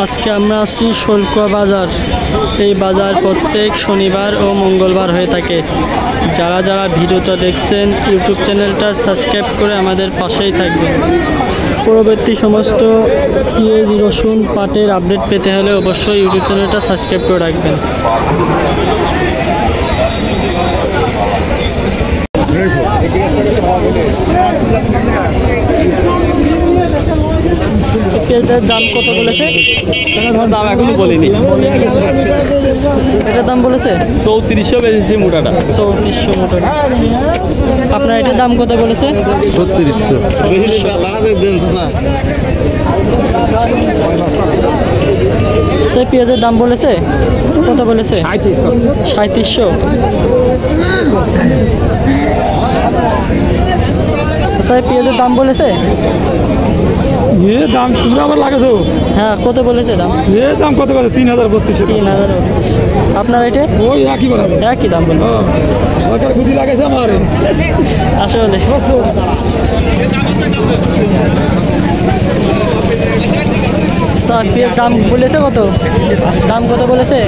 আজকে আমরা আছি শোলকুয়া বাজার। এই বাজার প্রত্যেক শনিবার ও মঙ্গলবার হয়ে থাকে। যারা যারা ভিডিওটা দেখছেন ইউটিউব চ্যানেলটা সাবস্ক্রাইব করে আমাদের পাশেই থাকবেন। পরবর্তী সমস্ত পেঁয়াজ, রসুন, পাটের আপডেট পেতে হলে অবশ্যই ইউটিউব চ্যানেলটা সাবস্ক্রাইব করে রাখবেন। পেঁয়াজের দাম কত বলেছে? দাম এখনো বলিনি। এটার দাম বলেছে 3400 বেজেছি মোটাটা। 3400 মোটাটা। আপনার এটার দাম কত বলেছে? 3600। সেই পেঁয়াজের দাম বলেছে কত বলেছে? 3700। স্যার পেঁয়াজের দাম বলেছে? দাম তুমি আবার লাগাছো? হ্যাঁ, কত বলেছে দাম? দাম কত কত? 3032। 3032। আপনার এটা ওই একই বরাবর, একই দাম বলুন। সরকার বুদ্ধি লাগাইছে আমার আসলে স্যার পেঁয়াজ দাম বলেছে কত? দাম কত বলেছে?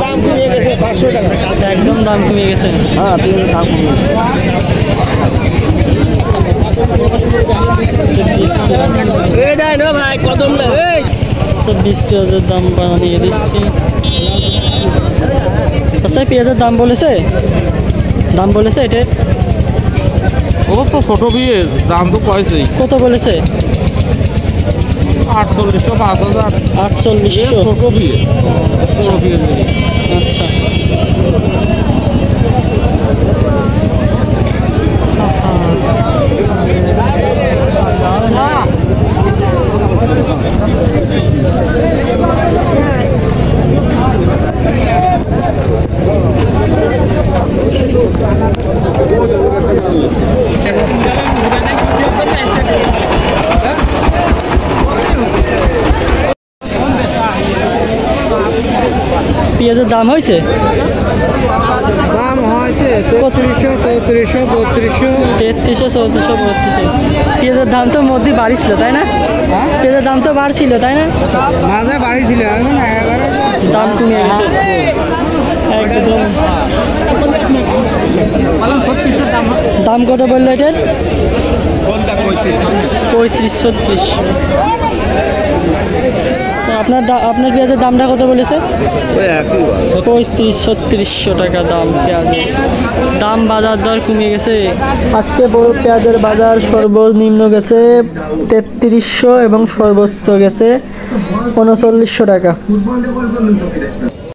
দাম কমে গেছে 500 টাকা। একদম দাম কমে গেছে। হ্যাঁ, দাম কমে গেছে। 20 পেঁয়াজের দাম বানিয়ে দিচ্ছি। আচ্ছা, পেঁয়াজের দাম বলেছে? দাম বলেছে এটা? ও তো ছোট পেঁয়াজ, দাম তো কয়েছেই। কত বলেছে? 4800, 5000। 4800 ছোট পেঁয়াজ, ছোট পেঁয়াজ। আচ্ছা, পেঁয়াজের দাম হয়েছে? দাম হয়েছে 3300, 3400, 3200। 3300, 3400, 3200। পেঁয়াজের দাম তো মধ্যে বাড়ছিল তাই না? পেঁয়াজের দাম তো বাড়ছিল তাই না? মাঝে বাড়ি ছিল, এখন একেবারে দাম কমে গেছে একদম। দাম কত বললো এটার? 35-36। আপনার পেঁয়াজের দামটা কত বলেছে? 35-3600 টাকা দাম পেঁয়াজের। দাম বাজার দর কমে গেছে। আজকে বড় পেঁয়াজের বাজার সর্বনিম্ন গেছে 3300 এবং সর্বোচ্চ গেছে 3900 টাকা।